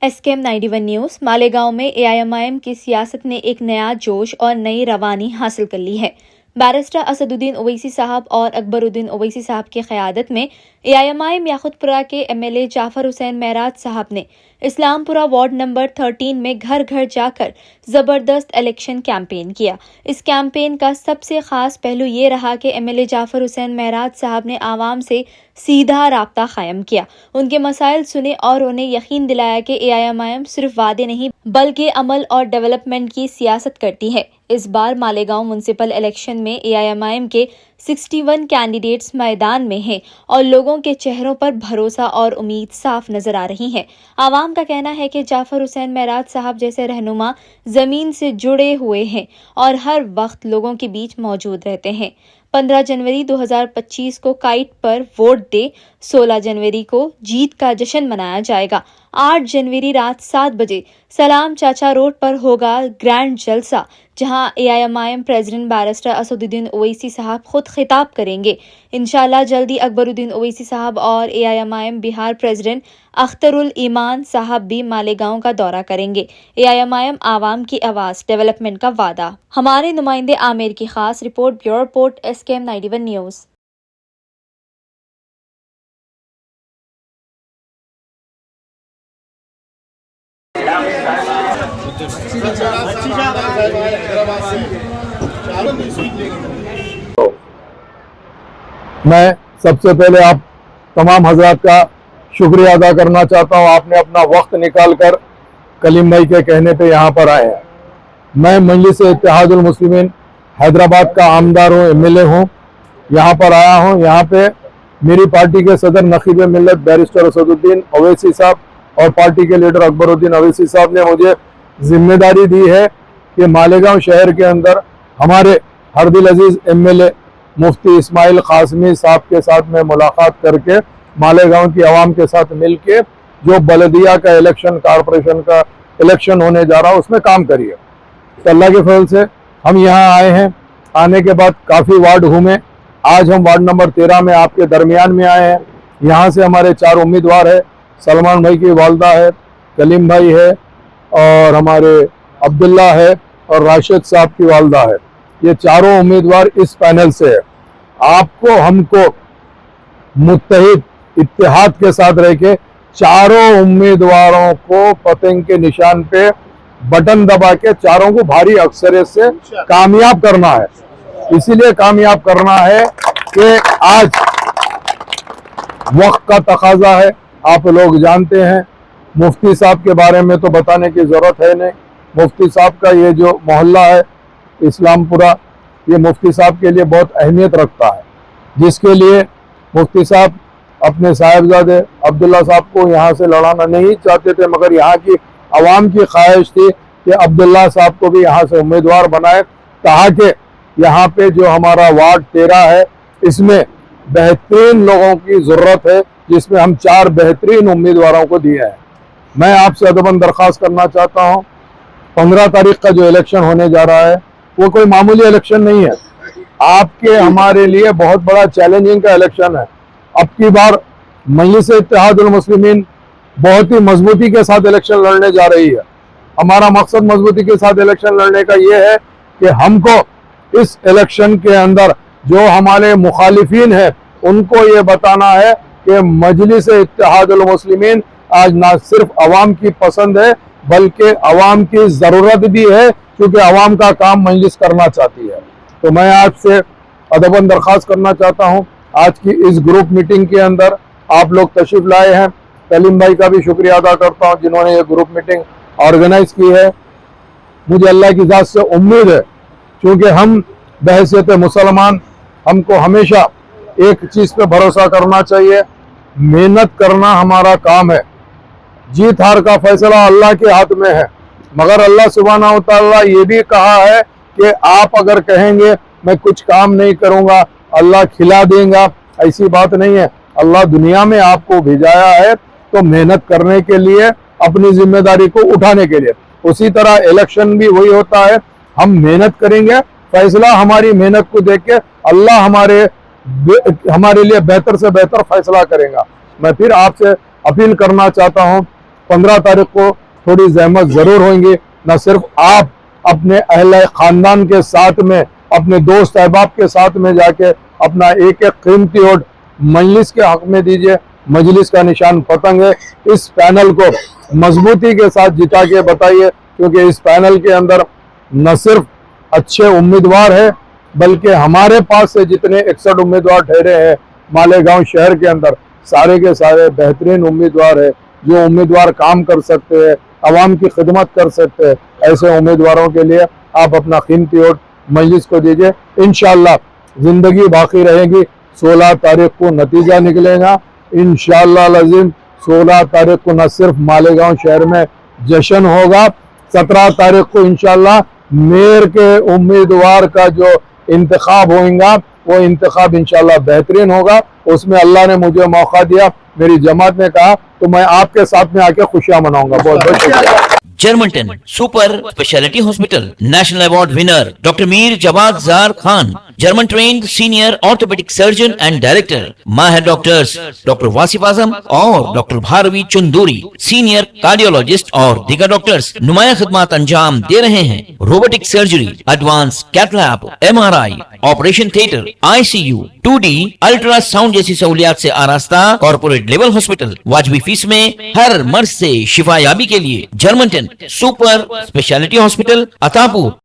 SKM 91 news Malegaon में AIMIM की सियासत ने एक नया जोश और नई रवानी हासिल कर ली है। बैरिस्टर असदुद्दीन ओवैसी साहब और अकबरुद्दीन ओवैसी साहब की क़यादत में AIMIM याकुतपुरा के MLA जाफर हुसैन मेराज साहब ने इस्लामपुरा वार्ड नंबर 13 में घर घर जाकर ज़बरदस्त इलेक्शन कैंपेन किया। इस कैंपेन का सबसे ख़ास पहलू ये रहा कि MLA जाफर हुसैन मेराज साहब ने आवाम से सीधा राब्ता कायम किया, उनके मसाइल सुने और उन्हें यकीन दिलाया कि AIMIM सिर्फ वादे नहीं बल्कि अमल और डेवलपमेंट की सियासत करती है। इस बार मालेगांव म्यूनसिपल इलेक्शन में AIMIM के 61 कैंडिडेट्स मैदान में हैं और लोगों के चेहरों पर भरोसा और उम्मीद साफ नजर आ रही है। आवाम का कहना है कि जाफर हुसैन मेराज साहब जैसे रहनुमा जमीन से जुड़े हुए हैं और हर वक्त लोगों के बीच मौजूद रहते हैं। 15 जनवरी 2025 को काइट पर वोट डे, 16 जनवरी को जीत का जश्न मनाया जाएगा। 8 जनवरी रात 7 बजे सलाम चाचा रोड पर होगा ग्रैंड जलसा, जहां AIMIM president barrister Asaduddin Owaisi साहब खुद खिताब करेंगे। इंशाल्लाह जल्दी अकबरुद्दीन ओवैसी साहब और AIMIM बिहार प्रेसिडेंट अख्तरुल ईमान साहब भी मालेगांव का दौरा करेंगे। AIMIM आवाम की आवाज़, डेवलपमेंट का वादा। हमारे नुमाइंदे आमिर की खास report, bureau report, SKM 91 news. मैं सबसे पहले आप तमाम हजरात का शुक्रिया अदा करना चाहता हूं। आपने अपना वक्त निकाल कर कलीम भाई के कहने पे यहाँ पर आए हैं। मैं मजलिस इत्तेहादुल मुस्लिमीन हैदराबाद का आमदार हूँ, MLA हूँ, यहाँ पर आया हूँ। यहाँ पे मेरी पार्टी के सदर नकीब मिल्लत बैरिस्टर असदुद्दीन ओवैसी साहब और पार्टी के लीडर अकबरुद्दीन ओवैसी साहब ने मुझे जिम्मेदारी दी है कि मालेगांव शहर के अंदर हमारे हरदिल अजीज MLA मुफ्ती इस्माइल कासमी साहब के साथ में मुलाकात करके मालेगांव की आवाम के साथ मिलके जो बलदिया का इलेक्शन, कारपोरेशन का इलेक्शन होने जा रहा है उसमें काम करिए। तो अल्लाह के फजल से हम यहाँ आए हैं। आने के बाद काफ़ी वार्ड घूमे। आज हम वार्ड नंबर 13 में आपके दरमियान में आए हैं। यहाँ से हमारे 4 उम्मीदवार है। सलमान भाई की वालदा है, कलीम भाई है और हमारे अब्दुल्ला है और राशिद साहब की वालदा है। ये चारों उम्मीदवार इस पैनल से है। आपको हमको मुत्तहिद इत्तेहाद के साथ रह के चारों उम्मीदवारों को पतंग के निशान पे बटन दबा के चारों को भारी अक्सरियत से कामयाब करना है। इसीलिए कामयाब करना है कि आज वक्त का तकाजा है। आप लोग जानते हैं, मुफ्ती साहब के बारे में तो बताने की ज़रूरत है नहीं। मुफ्ती साहब का ये जो मोहल्ला है इस्लामपुरा, ये मुफ्ती साहब के लिए बहुत अहमियत रखता है, जिसके लिए मुफ्ती साहब अपने साहिबजादे अब्दुल्ला साहब को यहाँ से लड़ाना नहीं चाहते थे, मगर यहाँ की आवाम की ख्वाहिश थी कि अब्दुल्ला साहब को भी यहाँ से उम्मीदवार बनाए, ताकि यहाँ पे जो हमारा वार्ड 13 है इसमें बेहतरीन लोगों की ज़रूरत है, जिसमें हम 4 बेहतरीन उम्मीदवारों को दिए हैं। मैं आपसे अदबन दरख्वास्त करना चाहता हूँ, 15 तारीख का जो इलेक्शन होने जा रहा है वो कोई मामूली इलेक्शन नहीं है। आपके हमारे लिए बहुत बड़ा चैलेंजिंग का इलेक्शन है। अब की बार मजलिस इत्तेहादुल मुस्लिमीन बहुत ही मजबूती के साथ इलेक्शन लड़ने जा रही है। हमारा मकसद मजबूती के साथ इलेक्शन लड़ने का ये है कि हमको इस इलेक्शन के अंदर जो हमारे मुखालिफिन हैं उनको ये बताना है कि मजलिस इत्तेहादुल मुस्लिमीन आज ना सिर्फ अवाम की पसंद है बल्कि अवाम की ज़रूरत भी है, क्योंकि अवाम का काम मजलिस करना चाहती है। तो मैं आपसे अदबन दरख्वास्त करना चाहता हूँ, आज की इस ग्रुप मीटिंग के अंदर आप लोग तशरीफ लाए हैं। कलीम भाई का भी शुक्रिया अदा करता हूँ जिन्होंने ये ग्रुप मीटिंग ऑर्गेनाइज की है। मुझे अल्लाह की ज़ात से उम्मीद है, क्योंकि हम बहैसियत मुसलमान हमको हमेशा एक चीज़ पे भरोसा करना चाहिए, मेहनत करना हमारा काम है। जीत हार का फैसला अल्लाह के हाथ में है, मगर अल्लाह सुब्हानहू व तआला ये भी कहा है कि आप अगर कहेंगे मैं कुछ काम नहीं करूँगा अल्लाह खिला देगा, ऐसी बात नहीं है। अल्लाह दुनिया में आपको भेजाया है तो मेहनत करने के लिए, अपनी जिम्मेदारी को उठाने के लिए। उसी तरह इलेक्शन भी वही होता है, हम मेहनत करेंगे, फैसला हमारी मेहनत को देख के अल्लाह हमारे लिए बेहतर से बेहतर फैसला करेगा। मैं फिर आपसे अपील करना चाहता हूँ 15 तारीख को थोड़ी जहमत जरूर होंगी। न सिर्फ आप अपने अहले खानदान के साथ में, अपने दोस्त अहबाब के साथ में जाके अपना एक एक कीमती वोट मजलिस के हक में दीजिए। मजलिस का निशान पतंग है। इस पैनल को मजबूती के साथ जिता के बताइए, क्योंकि इस पैनल के अंदर न सिर्फ अच्छे उम्मीदवार है, बल्कि हमारे पास से जितने 61 उम्मीदवार ठहरे हैं मालेगांव शहर के अंदर, सारे के सारे बेहतरीन उम्मीदवार है, जो उम्मीदवार काम कर सकते हैं, आवाम की खिदमत कर सकते हैं। ऐसे उम्मीदवारों के लिए आप अपना कीमती वोट मजलिस को दीजिए। इंशाअल्लाह जिंदगी बाकी रहेगी। 16 तारीख को नतीजा निकलेगा इंशाअल्लाह लजीम। 16 तारीख को न सिर्फ मालेगांव शहर में जश्न होगा, 17 तारीख को इंशाअल्लाह मेयर के उम्मीदवार का जो इंतखाब होगा वो इंतखाब इंशाअल्लाह बेहतरीन होगा। उसमें अल्लाह ने मुझे मौका दिया, मेरी जमात ने कहा, तो मैं आपके साथ में आके खुशियां मनाऊंगा। बहुत बहुत शुक्रिया। Germanton super speciality hospital, national award winner doctor Mir Jawad Jar Khan, German trained senior orthopaedic surgeon and director, माहिर डॉक्टर्स डॉक्टर वासिफ आजम और doctor Bharvi Chanduri, senior cardiologist और दीगर डॉक्टर्स नुमाया खिदमत अंजाम दे रहे हैं। Robotic surgery, advance cath lab, MRI, operation theatre, ICU, 2D ultrasound जैसी सहूलियात से आरास्ता कॉर्पोरेट लेवल हॉस्पिटल, वाजबी फीस में हर मर्ज से शिफायाबी के लिए Germanton super speciality hospital, Attapur.